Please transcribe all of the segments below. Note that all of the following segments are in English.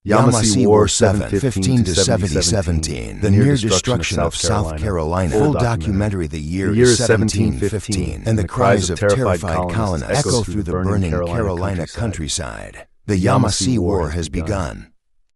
Yamasee War 715 to 1717, the near destruction of South Carolina. Full documentary. The year is 1715, and the cries of terrified colonists echo through the burning Carolina countryside. The Yamasee War has begun.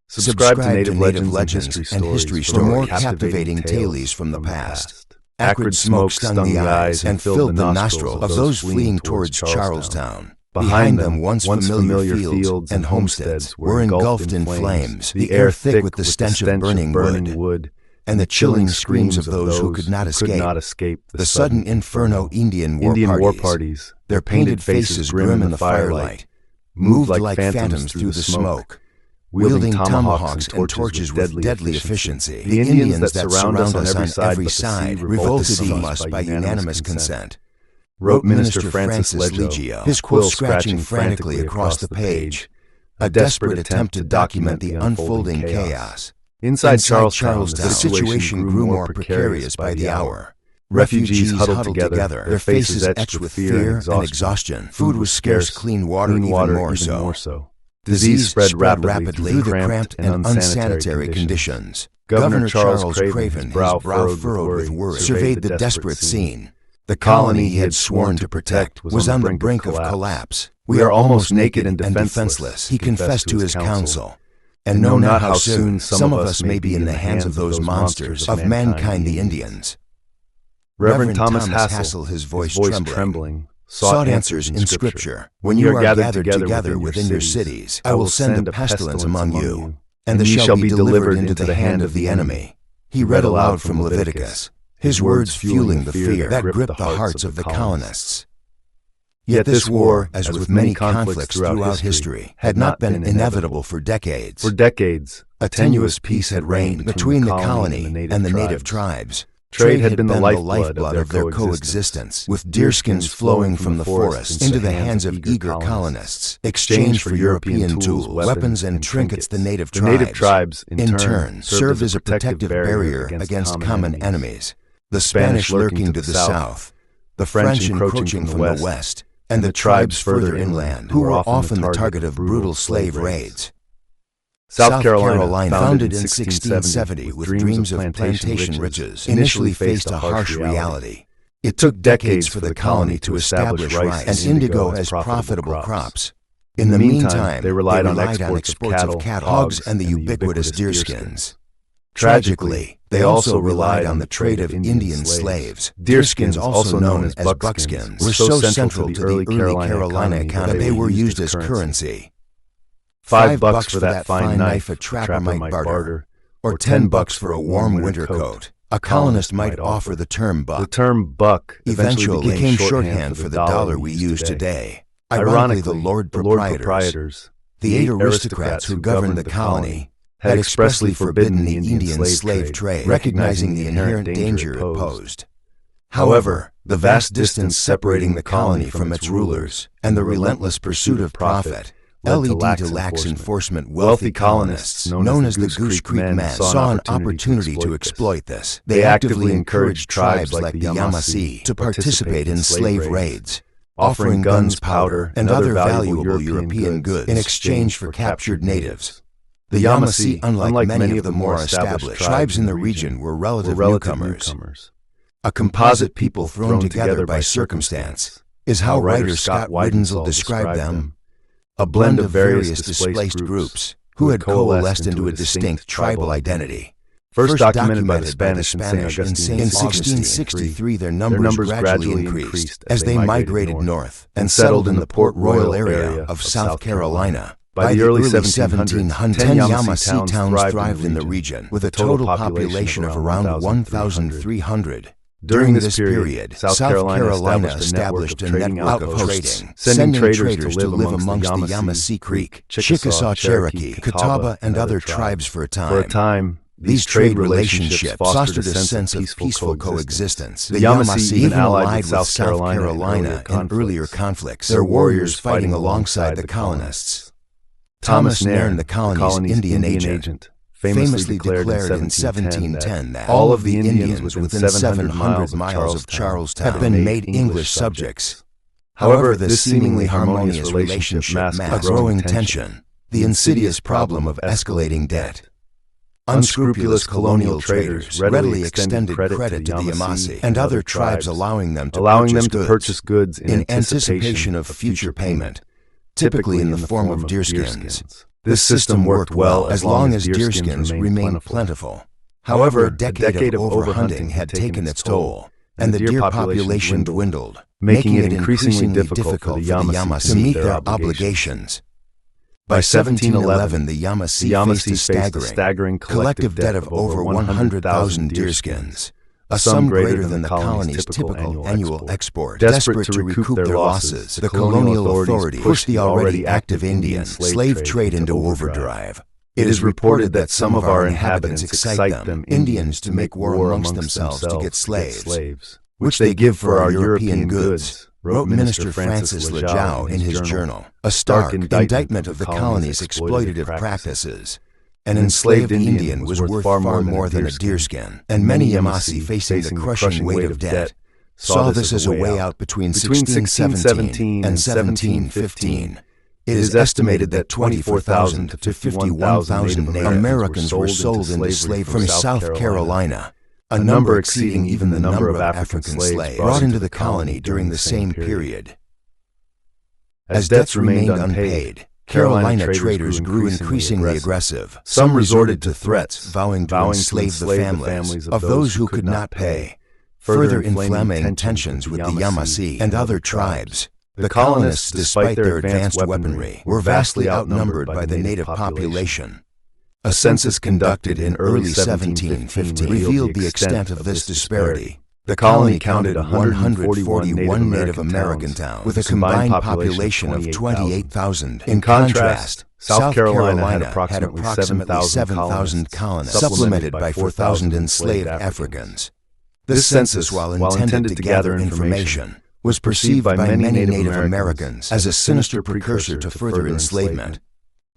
Subscribe to Native Legends and History Stories for more captivating tales from the past. Acrid smoke stung the eyes and filled the nostrils of those fleeing towards Charlestown. Behind them, once familiar fields and homesteads were engulfed in flames, the air thick with the stench of burning wood, and the chilling screams of those who could not escape the sudden inferno. Indian war parties, their painted faces grim in the firelight, moved like phantoms through the smoke, wielding tomahawks and torches with deadly efficiency. The Indians that surround us on every side revolted from us by unanimous consent, wrote Minister Francis Leggio, his quill scratching frantically across the page, a desperate attempt to document the unfolding chaos. Inside Charlestown, the situation grew more precarious by the hour. Refugees huddled together, their faces etched with fear and exhaustion. Food was scarce, clean water even more so. Disease spread rapidly through the cramped and unsanitary conditions. Governor Charles Craven, his brow furrowed with worry, surveyed the desperate scene. The colony he had sworn to protect was on the brink of collapse. "We are almost naked and defenseless," he confessed to his council, "and know not how soon some of us may be in the hands of those monsters of mankind, the Indians." Reverend Thomas Hassel, his voice trembling, sought answers in Scripture. "When you are gathered together within your cities, I will send a pestilence among you, and they shall be delivered into the hand of the enemy." He read aloud from Leviticus, his words fueling the fear that gripped the hearts of the colonists. Yet this war, as with many conflicts throughout history, had not been inevitable for decades. For decades, a tenuous peace had reigned between the colony and the native tribes. Trade had been the lifeblood of their coexistence, with deerskins flowing from the forests into the hands of eager colonists, exchanged for European tools, weapons, and trinkets. The native tribes, in turn, served as a protective barrier against common enemies. The Spanish lurking to the south, the French encroaching from the west, and the tribes further inland, who were often the target of brutal slave raids. South Carolina, founded in 1670 with dreams of plantation riches, initially faced a harsh reality. It took decades for the colony to establish rice and indigo as profitable crops. In the meantime, they relied on exports of cattle, hogs, and the ubiquitous deerskins. Tragically, they also relied on the trade of Indian slaves. Deerskins, also known as buckskins, were so central to the early Carolina economy that they were used as currency. $5 for that fine knife a trapper might barter, or $10 for a warm winter coat. A colonist might offer the term buck. The term buck eventually became shorthand for the dollar we use today. Ironically, the Lord Proprietors, the 8 aristocrats who governed the colony, had expressly forbidden the Indian slave trade, recognizing the inherent danger it posed. However, the vast distance separating the colony from its rulers, and the relentless pursuit of profit, led to lax enforcement. Wealthy colonists, known as the Goose Creek Men, saw an opportunity to exploit this. They actively encouraged tribes like the Yamasee to participate in slave raids, offering guns, powder, and other valuable European goods in exchange for captured natives. The Yamasee, unlike many of the more established tribes in the region, were relative newcomers. A composite people thrown together by circumstance is how writer Scott Weidenzel described them. A blend of various displaced groups who had coalesced into a distinct tribal identity. First documented by the Spanish in St. Augustine in 1663, their numbers gradually increased as they migrated north and settled in the Port Royal area of South Carolina. By the early 1700s, 10 Yamasee towns thrived in the region, with a total population of around 1,300. During this period, South Carolina established a network of trading, sending traders to live amongst the Yamasee Creek, Chickasaw, Cherokee, Catawba, and other tribes for a time. These trade relationships fostered a sense of peaceful coexistence. The Yamasee even allied with South Carolina in earlier conflicts, their warriors fighting alongside the colonists. Thomas Nairn, the colony's Indian agent, famously declared in 1710 that all of the Indians within 700 miles of Charlestown had been made English subjects. However, this seemingly harmonious relationship masked a growing tension. The insidious problem of escalating debt. Unscrupulous colonial traders readily extended credit to the Yamasee and other tribes, allowing them to purchase goods in anticipation of future payment, typically in the form of deerskins. This system worked well as long as deerskins remained plentiful. However, a decade of overhunting had taken its toll, and the deer population dwindled, making it increasingly difficult for the Yamasee to meet their obligations. By 1711, the Yamasee faced a staggering collective debt of over 100,000 deerskins, a sum greater than the colony's typical annual export. Desperate to recoup their losses, the colonial authorities pushed the already active Indian slave trade into overdrive. It is reported that some of our inhabitants excite them, Indians, to make war amongst themselves to get slaves, which they give for our European goods, wrote Minister Francis Lejow in his journal, a stark indictment of the colony's exploitative practices. An enslaved Indian was worth far more than a deerskin, and many Yamasee, facing the crushing weight of debt, saw this as a way out. Between 1617 and 1715, it is estimated that 24,000 to 51,000 Native Americans were sold into slavery from South Carolina, a number exceeding even the number of African slaves brought into the colony during the same period. As debts remained unpaid, Carolina traders grew increasingly aggressive. Some resorted to threats, vowing to enslave the families of those who could not pay, further inflaming tensions with the Yamasee and other tribes. The colonists, despite their advanced weaponry, were vastly outnumbered by the native population. A census conducted in early 1715 revealed the extent of this disparity. The colony counted 141 Native American towns, with a combined population of 28,000. In contrast, South Carolina had approximately 7,000 colonists, supplemented by 4,000 enslaved Africans. This census, while intended to gather information, was perceived by many Native Americans as a sinister precursor to further enslavement.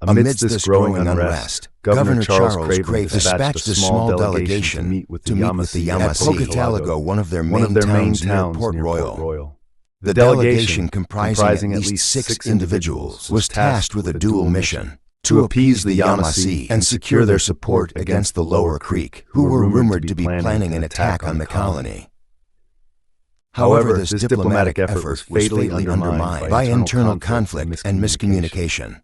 Amidst this growing unrest, Governor Charles Craven dispatched a small delegation to meet with the Yamasee at Pocataligo, one of their main towns near Port Royal. The delegation, comprising at least 6 individuals, was tasked with a dual mission: to appease the Yamasee and secure their support against the Lower Creek, who were rumored to be planning an attack on the colony. However, this diplomatic effort was fatally undermined by internal conflict and miscommunication.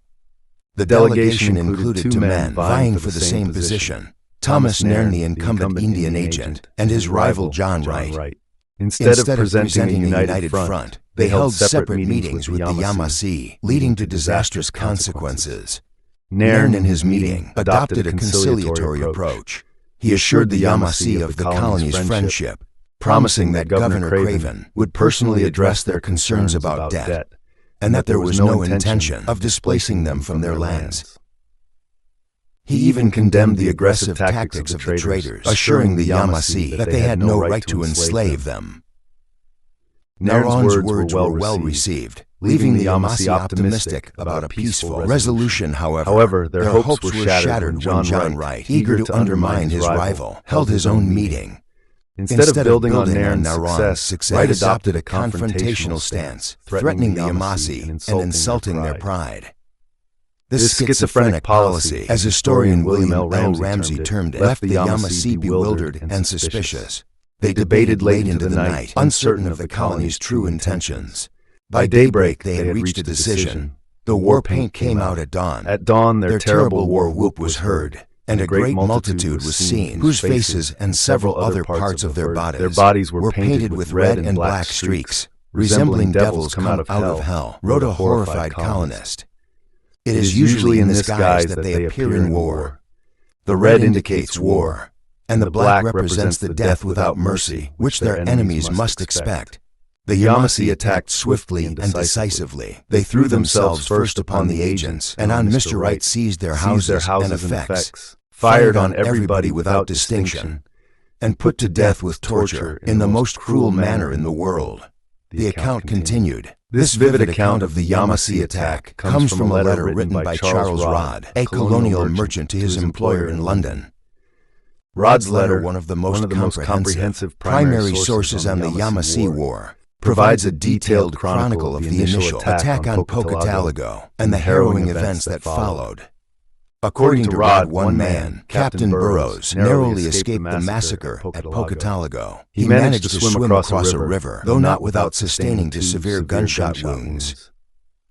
The delegation included 2 men vying for the same position: Thomas Nairn, the incumbent Indian agent, and his rival John Wright. Instead of presenting a united front, they held separate meetings with the Yamasee, leading to disastrous consequences. Nairn, in his meeting, adopted a conciliatory approach. He assured the Yamasee of the colony's friendship, promising that Governor Craven would personally address their concerns about debt, and that there was no intention of displacing them from their lands. He even condemned the aggressive tactics of the traders, assuring the Yamasee that they had no right to enslave them. Nairn's words were well received, leaving the Yamasee optimistic about a peaceful resolution. However, their hopes were shattered when John Wright, eager to undermine his rival, held his own meeting. Instead of building on Nairn's success, Wright adopted a confrontational stance, threatening the Yamasee and insulting their pride. This schizophrenic policy, as historian William L. Ramsey termed it, left the Yamasee bewildered and suspicious. They debated late into the night, uncertain of the colony's true intentions. By daybreak, they had reached a decision. The war paint came out at dawn. At dawn, their terrible war whoop was heard, and a great multitude was seen, whose faces and several other parts of their bodies were painted with red and black streaks, resembling devils come out of hell, wrote a horrified colonist. It is usually in this guise that they appear in war. The red indicates war, and the black represents the death without mercy, which their enemies must expect. The Yamasee attacked swiftly and decisively. They threw themselves first upon the agents, and on Mr. Wright seized their houses and effects, fired on everybody without distinction, and put to death with torture in the most cruel manner in the world. The account continued. This vivid account of the Yamasee attack comes from a letter written by Charles Rodd, a colonial merchant, to his employer in London. Rodd's letter, one of the most comprehensive primary sources on the Yamasee War, provides a detailed chronicle of the initial attack on Pocatalago and the harrowing events that followed. According to Rod One Man, Captain Burrows narrowly escaped the massacre at Pocatalago. He managed to swim across a river, though not without sustaining 2 severe gunshot wounds,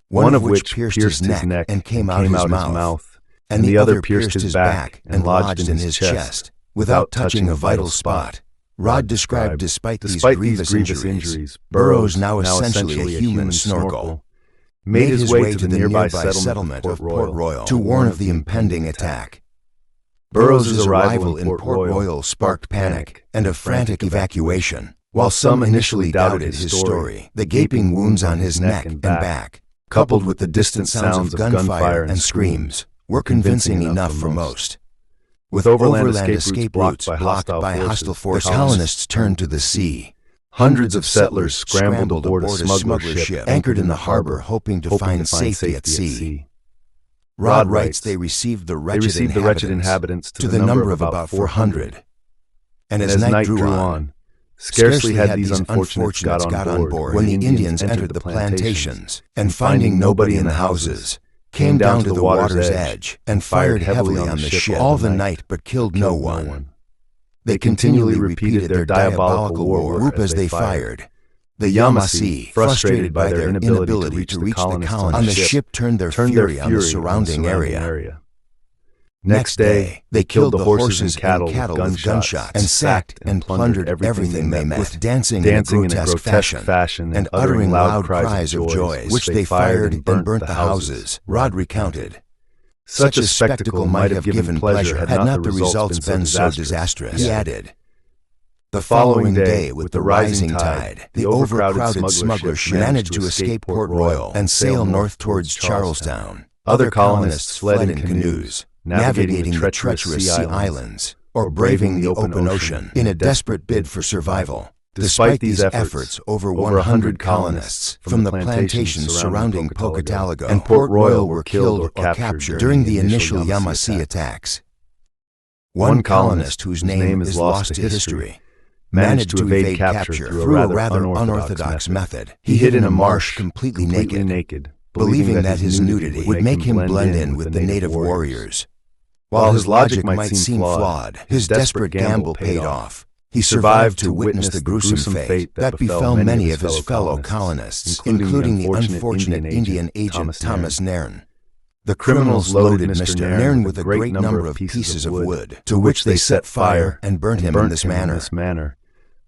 one of which pierced his neck and came out his mouth, and the other pierced his back and lodged in his chest, without touching a vital spot. Rod described despite these grievous injuries, Burrows, now essentially a human snorkel, made his way to the nearby settlement of Port Royal to warn of the impending attack. Burrows' arrival in Port Royal sparked panic and a frantic evacuation. While some initially doubted his story, the gaping wounds on his neck and back, coupled with the distant sounds of gunfire and screams, were convincing enough for most. With overland escape routes blocked by hostile forces, the colonists turned to the sea. Hundreds of settlers scrambled aboard a smuggler ship anchored in the harbor, hoping to find safety at sea. Rod writes they received the wretched inhabitants to the number of about 400. And as night drew on, scarcely had these unfortunates got on board when the Indians entered the plantations, and finding nobody in the houses, came down to the water's edge and fired heavily on the ship all the night but killed no one. They continually repeated their diabolical war whoop as they fired. The Yamasee, frustrated by their inability to reach the colonists on the ship, turned their fury on the surrounding area. Next day, they killed the horses and cattle with gunshots and sacked and plundered everything they met, with dancing in a grotesque fashion and uttering loud cries of joy, which they fired and burnt the houses, Rod recounted. Such a spectacle might have given pleasure had not the results been so disastrous, he added. The following day, with the rising tide, the overcrowded smuggler ship managed to escape Port Royal and sail north towards Charlestown. Other colonists fled in canoes, navigating the treacherous sea islands, or braving the open ocean in a desperate bid for survival. Despite these efforts, over 100 colonists from the plantations surrounding Pocatalago and Port Royal were killed or captured during the initial Yamasee attacks. One colonist, whose name is lost to history, managed to evade capture through a rather unorthodox method. He hid in a marsh completely naked, believing that his nudity would make him blend in with the native warriors. While his logic might seem flawed, his desperate gamble paid off. He survived to witness the gruesome fate that befell many of his fellow colonists, including the unfortunate Indian agent Thomas Nairn. The criminals loaded Mr. Nairn with a great number of pieces of wood, to which they set fire and burnt him in this manner,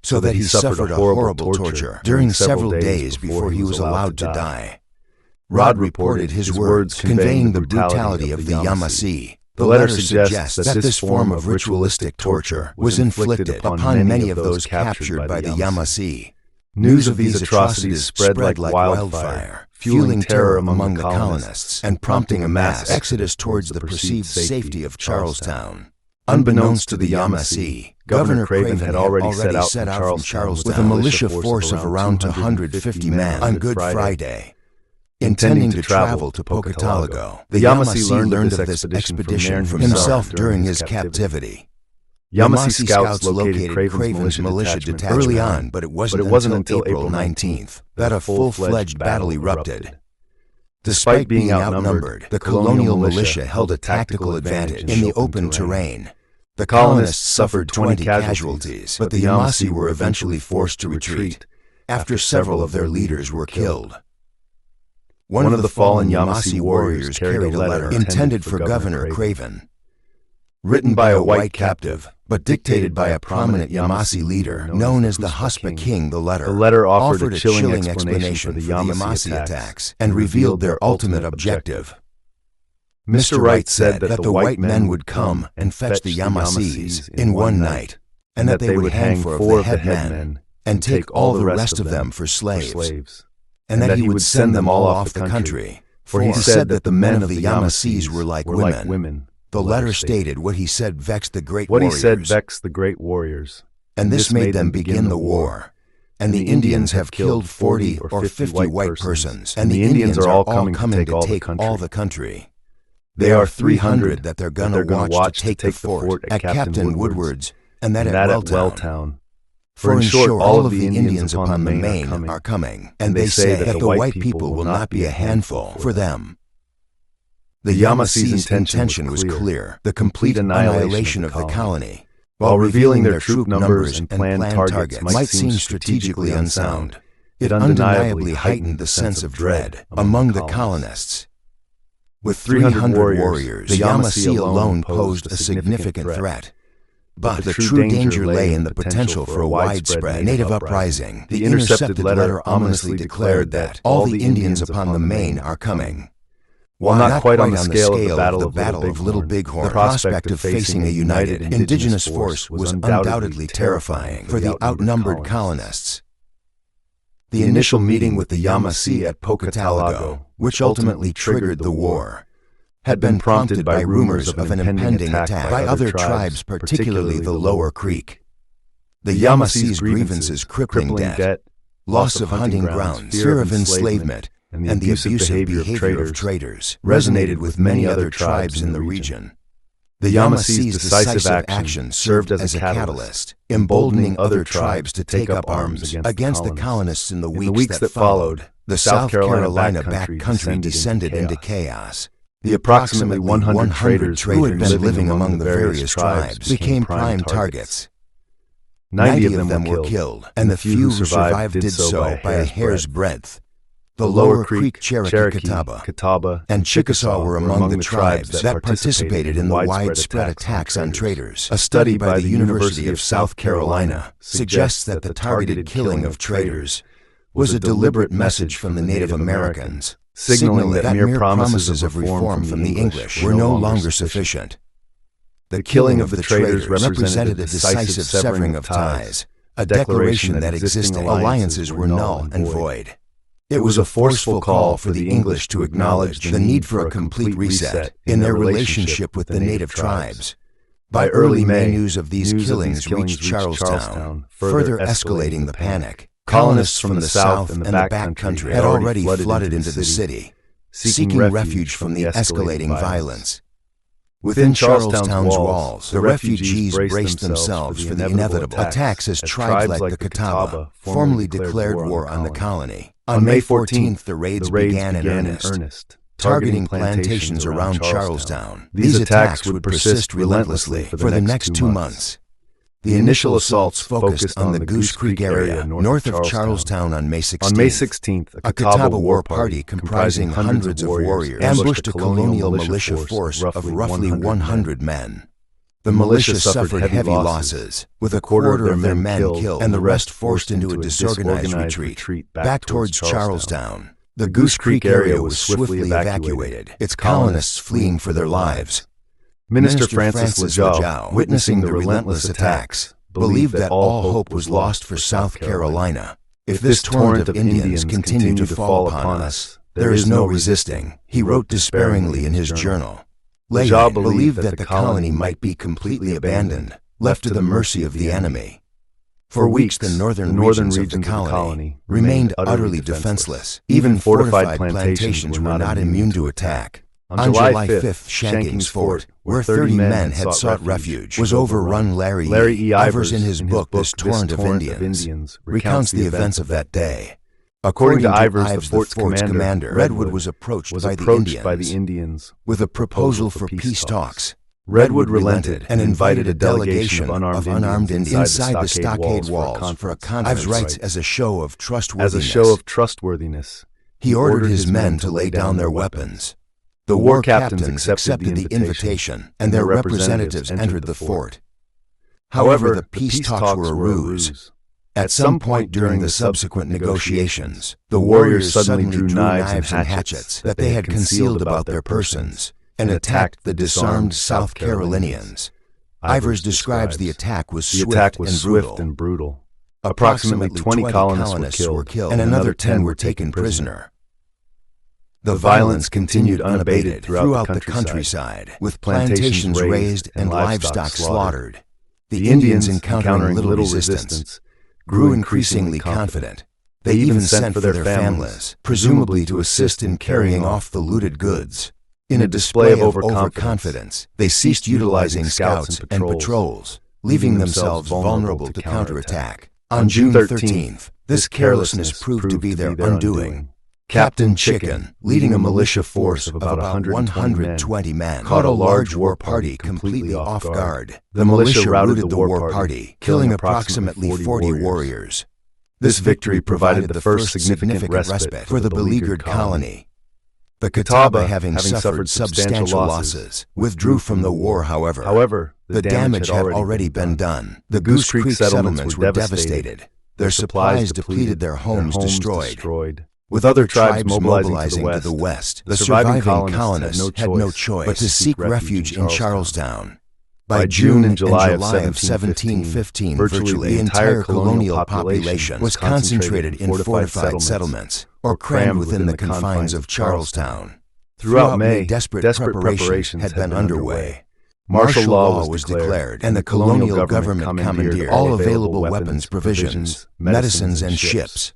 so that he suffered a horrible torture during several days before he was allowed to die. Rod reported his words conveying the brutality of the Yamasee. The letter suggests that this form of ritualistic torture was inflicted upon many of those captured by the Yamasee. News of these atrocities spread like wildfire, fueling terror among the colonists and prompting a mass exodus towards the perceived safety of Charlestown. Unbeknownst to the Yamasee, Governor Craven had already set out from Charlestown with a militia force of around 250 men on Good Friday, intending to travel to Pocatalago. The Yamasee learned of this expedition from himself during his captivity. Yamasee scouts located Craven's militia detachment early on, but it wasn't until April 19th that a full-fledged battle erupted. Despite being outnumbered, the colonial militia held a tactical advantage in the open terrain. The colonists suffered 20 casualties, but the Yamasee were eventually forced to retreat after several of their leaders were killed. One of the fallen Yamasee warriors carried a letter intended for Governor Craven. Written by a white captive, but dictated by a prominent Yamasee leader known as the Huspa King, the letter offered a chilling explanation for the Yamasee attacks and revealed their ultimate objective. Mr. Wright said that the white men would come and fetch the Yamasees in one night, and that they would hang 4 of the headmen and take all the rest of them for slaves, and that he would send them all off the country, for he said that the men of the Yamasees were like women. The letter stated what he said vexed the great warriors. And this made them begin the war. And the Indians have killed 40 or 50 white persons, and the Indians are all coming to take all the country. They are 300 that they're gonna watch to take the fort at Captain Woodward's, and that at Welltown. For in short, all of the Indians upon the main are coming, and they say that the white people will not be a handful for them. The Yamasee's intention was clear, the complete annihilation of the colony. While revealing their troop numbers and planned targets might seem strategically unsound, it undeniably heightened the sense of dread among the colonists. With 300 warriors, the Yamasee alone posed a significant threat. But the true danger lay in the potential for a widespread native uprising. The intercepted letter ominously declared that all the Indians upon the main are coming. While not quite on the scale of the Battle of Little Bighorn, the prospect of facing a united Indigenous force was undoubtedly terrifying for the outnumbered colonists. The initial meeting with the Yamasee at Pocatalago, which ultimately triggered the war, had been prompted by rumors of an impending attack by other tribes, particularly the Lower Creek. The Yamasee's grievances, crippling debt, loss of hunting grounds, fear of enslavement, and the abusive behavior of traders resonated with many other tribes in the region. The Yamasee's decisive action served as a catalyst, emboldening other tribes to take up arms against the colonists. In the weeks that followed, the South Carolina backcountry descended into chaos. The approximately 100 traders who had been living among the various tribes became prime targets. 90 of them were killed, and the few who survived did so by a hair's breadth. The Lower Creek, Cherokee, Catawba, and Chickasaw were among the tribes that participated in the widespread attacks on traders. A study by the University of South Carolina suggests that the targeted killing of traders was a deliberate message from the Native Americans, signaling that mere promises of reform from the English were no longer sufficient. The killing of the traders represented a decisive severing of ties, a declaration that existing alliances were null and void. It was a forceful call for the English to acknowledge the need for a complete reset in their relationship with the native tribes. By early May, news of these killings reached Charlestown, further escalating the panic. Colonists from the south and the backcountry had already flooded into the city, seeking refuge from the escalating violence. Within Charlestown's walls, the refugees braced themselves for the inevitable attacks as tribes like the Catawba formally declared war on the colony. On May 14th, the raids began in earnest, targeting plantations around Charlestown. These attacks would persist relentlessly for the next 2 months. The initial assaults focused on the Goose Creek area north of Charlestown on May 16th. On May 16th, a Catawba war party comprising hundreds of warriors ambushed a colonial militia force of roughly 100 men. The militia suffered heavy losses, with a quarter of their men killed and the rest forced into a disorganized retreat back towards Charlestown. The Goose Creek area was swiftly evacuated, its colonists fleeing for their lives. Minister Francis Lejeune, witnessing the relentless attacks, believed that all hope was lost for South Carolina. If this torrent of Indians continue to fall upon us, there is no resisting, he wrote despairingly in his journal. Lejeune believed that the colony might be completely abandoned, left to the mercy of the enemy. For weeks, the northern regions of the colony remained utterly defenseless. Even fortified plantations were not immune to attack. On July 5th, Shanking's Fort, where 30 men had sought refuge, was overrun. Larry E. Ivers, in his book This Torrent of Indians, recounts the events of that day. According to Ivers, the fort's commander, Redwood, was approached by the Indians with a proposal for peace talks. Redwood relented and invited a delegation of unarmed Indians inside the stockade walls for a conference. Ives writes, as a show of trustworthiness, he ordered his men to lay down their weapons. The war captains accepted the invitation, and their representatives entered the fort. However, the peace talks were a ruse. At some point during the subsequent negotiations, the warriors suddenly drew knives and hatchets that they had concealed about their persons and attacked the disarmed South Carolinians. Ivers describes the attack was swift and brutal. Approximately 20 colonists were killed, and another 10 were taken prisoner. The violence continued unabated throughout the countryside, with plantations razed and livestock slaughtered. The Indians, encountering little resistance, grew increasingly confident. They even sent for their families, presumably to assist in carrying off the looted goods. In a display of overconfidence, they ceased utilizing scouts and patrols, leaving themselves vulnerable to counterattack. On June 13th, this carelessness proved to be their undoing. Captain Chicken, leading a militia force of about 120 men, caught a large war party completely off guard. The militia routed the war party, killing approximately 40 warriors. This victory provided the first significant respite for the beleaguered colony. The Catawba, having suffered substantial losses, withdrew from the war. However, the damage had already been done. The Goose Creek settlements were devastated, their supplies depleted, their homes destroyed. With other tribes mobilizing to the west, the surviving colonists had no choice but to seek refuge in Charlestown. By June and July of 1715, virtually the entire colonial population was concentrated in fortified settlements, or crammed within the confines of Charlestown. Throughout May, desperate preparation had been underway. Martial law was declared, and the colonial government commandeered all available weapons, provisions, medicines, and ships.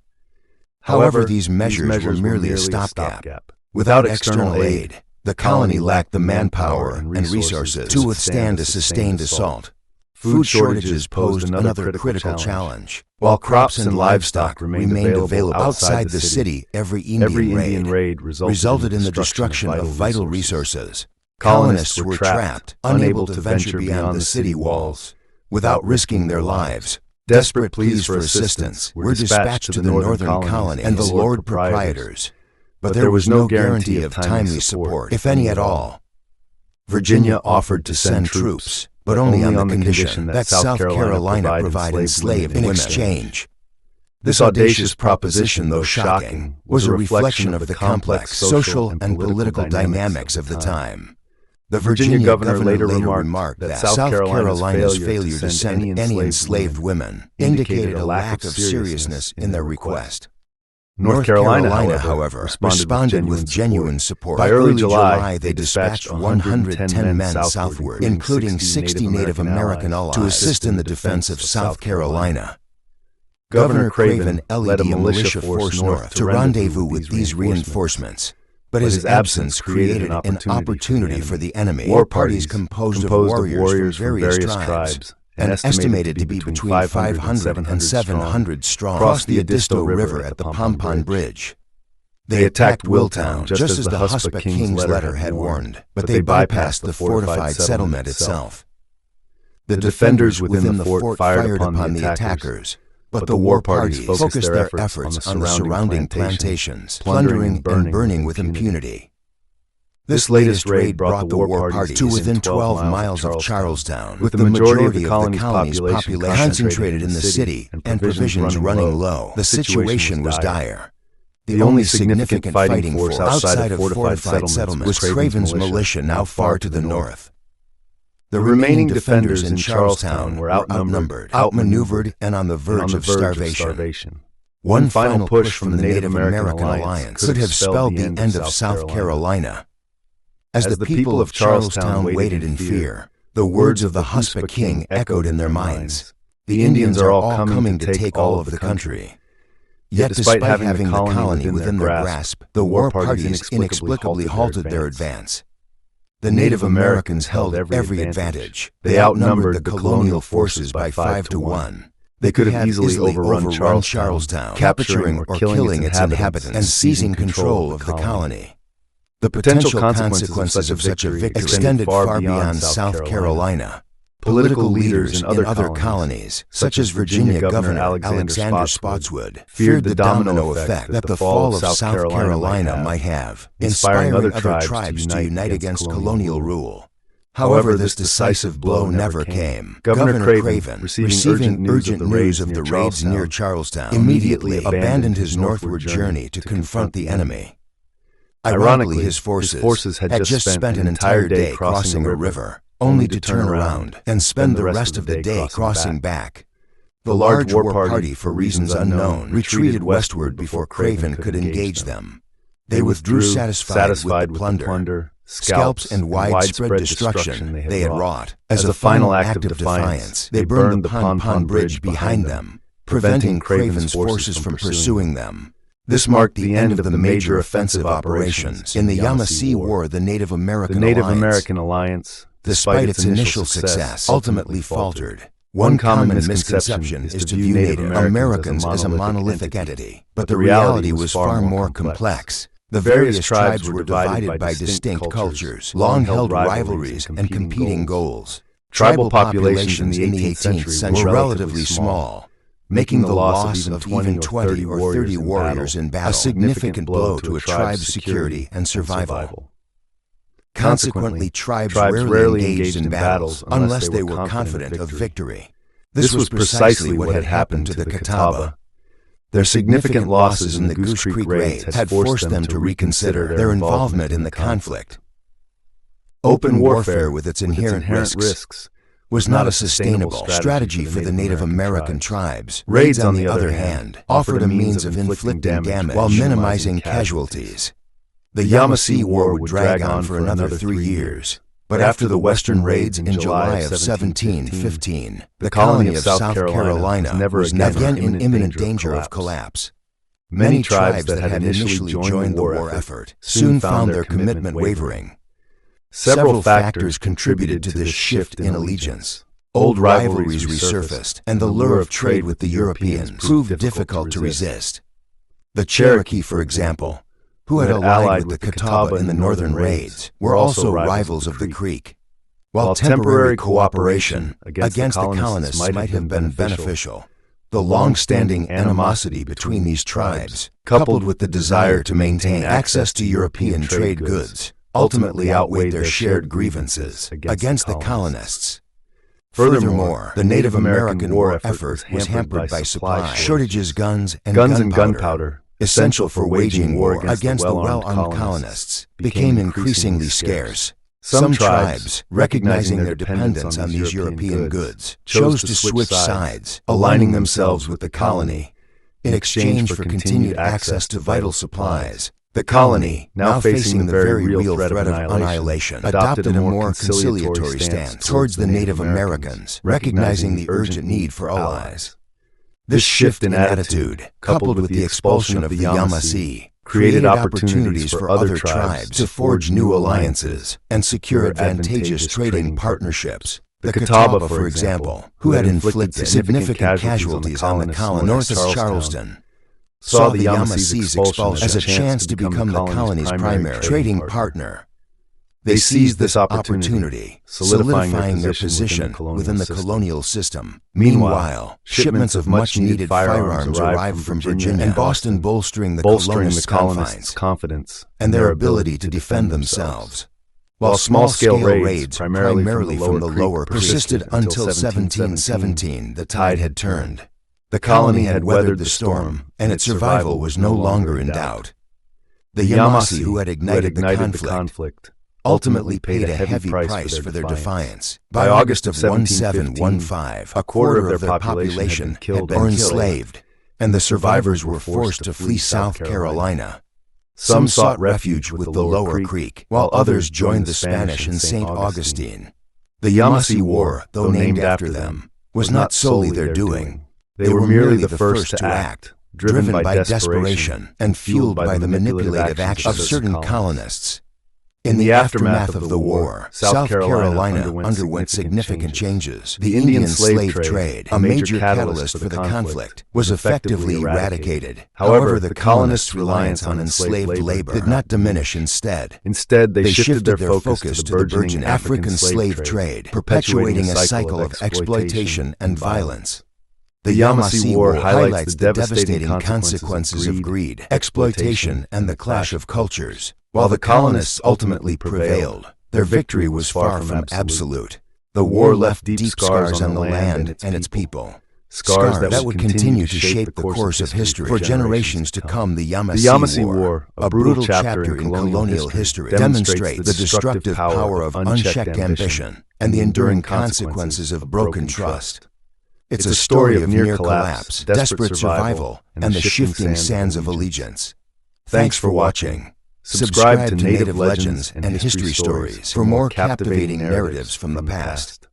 However, these measures were merely a stopgap. Without external aid, the colony lacked the manpower and resources to withstand a sustained assault. Food shortages posed another critical challenge. While crops and livestock remained available outside the city, every Indian raid resulted in the destruction of vital resources. Colonists were trapped, unable to venture beyond the city walls. Without risking their lives, desperate pleas for assistance were dispatched to the northern colony and the lord proprietors. But there was no guarantee of timely support, if any at all. Virginia offered to send troops, but only on the condition that South Carolina provide enslaved in exchange. This audacious proposition, though shocking, was a reflection of the complex social and political dynamics of the time. The Virginia governor later remarked that South Carolina's failure to send any enslaved women indicated a lack of seriousness in their request. North Carolina, however, responded with genuine support. By early July, they dispatched 110 men southward, including 60 Native American allies, to assist in the defense of South Carolina. Governor Craven led a militia force north to rendezvous with these reinforcements, but his absence created an opportunity for the enemy. War parties composed of warriors from various tribes, and estimated to be between 500 and 700 strong, crossed the Edisto River at the Pompon Bridge. They attacked Willtown, just as the Huspa King's letter had warned, but they bypassed the fortified settlement itself. The defenders within the fort fired upon the attackers, but the war parties focused their efforts on the surrounding plantations, plundering and burning with impunity. This latest raid brought the war parties to within 12 miles of Charlestown, with the majority of the colony's population concentrated in the city and provisions running low. The situation was dire. The only significant fighting force outside of fortified settlements was Craven's militia, now far to the north. The remaining defenders in Charlestown were outnumbered, outmaneuvered, and on the verge of starvation. One final push from the Native American alliance could have spelled the end of South Carolina. As the people of Charlestown waited in fear, the words of the Huspa King echoed in their minds. The Indians are all coming to take all of the country. Yet despite having the colony within their grasp, the war parties inexplicably halted their advance. The Native Americans held every advantage. They outnumbered the colonial forces by 5 to 1. They could have easily overrun Charlestown, capturing or killing its inhabitants and seizing control of the colony. The potential consequences of such a victory extended far beyond South Carolina. Political leaders in other colonies, such as Virginia Governor Alexander Spotswood, feared the domino effect that the fall of South Carolina might have, inspiring other tribes to unite against colonial rule. However, this decisive blow never came. Governor Craven, receiving urgent news of the raids near Charlestown, immediately abandoned his northward journey to confront the enemy. Ironically, his forces had just spent an entire day crossing a river, only to turn around and spend the rest of the day crossing back. The large war party, for reasons unknown, retreated westward before Craven could engage them. They withdrew satisfied with the plunder, scalps, and widespread destruction they had wrought. As a final act of defiance, they burned the Pompon Bridge behind them, preventing Craven's forces from pursuing them. This marked the end of the major offensive operations. In the Yamasee War, the Native American Alliance, despite its initial success, ultimately faltered. One common misconception is to view Native Americans as a monolithic entity, but the reality was far more complex. The various tribes were divided by distinct cultures, long-held rivalries, and competing goals. Tribal populations in the 18th century were relatively small, making the loss of even 20 or 30 warriors in battle a significant blow to a tribe's security and survival. Consequently, tribes rarely engaged in battles unless they were confident of victory. This was precisely what had happened to the Catawba. Their significant losses in the Goose Creek raids had forced them to reconsider their involvement in the conflict. Open warfare with its inherent risks was not a sustainable strategy for the Native American tribes. Raids, on the other hand, offered a means of inflicting damage while minimizing casualties. The Yamasee War would drag on for another 3 years, but after the Western raids in July of 1715, the colony of South Carolina was again in imminent danger of collapse. Many tribes that had initially joined the war effort soon found their commitment wavering. Several factors contributed to this shift in allegiance. Old rivalries resurfaced, and the lure of trade with the Europeans proved difficult to resist. The Cherokee, for example, who had allied with the Catawba in the northern raids, were also rivals of the Creek. While temporary cooperation against the colonists might have been beneficial, the long-standing animosity between these tribes, coupled with the desire to maintain access to European trade goods, ultimately outweighed their shared grievances against the colonists. Furthermore, the Native American war effort was hampered by supply shortages, guns and gunpowder, essential for waging war against the well-armed colonists, became increasingly scarce. Some tribes, recognizing their dependence on these European goods, chose to switch sides, aligning themselves with the colony in exchange for continued access to vital supplies. The colony, now facing the very real threat of annihilation, adopted a more conciliatory stance towards the Native Americans, recognizing the urgent need for allies. This shift in attitude, coupled with the expulsion of the Yamasee, created opportunities for other tribes to forge new alliances and secure advantageous trading partnerships. The Catawba, for example, who had inflicted significant casualties on the colony north of Charleston, saw the Yamasee's expulsion as a chance to become the colony's primary trading partner. They seized this opportunity, solidifying their position within the colonial system. Meanwhile, shipments of much-needed firearms arrived from Virginia and Boston, bolstering the colonists' confidence and their ability to defend themselves. While small-scale raids, primarily from the lower Creek, persisted until 1717, the tide had turned. The colony had weathered the storm, and its survival was no longer in doubt. The Yamasee, who had ignited the conflict, ultimately paid a heavy price for their defiance. By August of 1715, a quarter of their population had been killed or enslaved, and the survivors were forced to flee South Carolina. Some sought refuge with the lower Creek, while others joined the Spanish in St. Augustine. The Yamasee War, though named after them, was not solely their doing. They were merely the first to act, driven by desperation and fueled by the manipulative actions of certain colonists. In the aftermath of the war, South Carolina underwent significant changes. The Indian slave trade, a major catalyst for the conflict, was effectively eradicated. However, the colonists' reliance on enslaved labor did not diminish. Instead, they shifted their focus to the burgeoning African slave trade, perpetuating a cycle of exploitation and violence. The Yamasee War highlights the devastating consequences of greed, exploitation, and the clash of cultures. While the colonists ultimately prevailed, their victory was far from absolute. The war left deep scars on the land and its people, scars that would continue to shape the course of history for generations to come. The Yamasee War, a brutal chapter in colonial history, demonstrates the destructive power of unchecked ambition and the enduring consequences of broken trust. It's a story of near collapse, desperate survival, and the shifting sands of allegiance. Thanks for watching. Subscribe to Native Legends and History Stories for more captivating narratives from the past.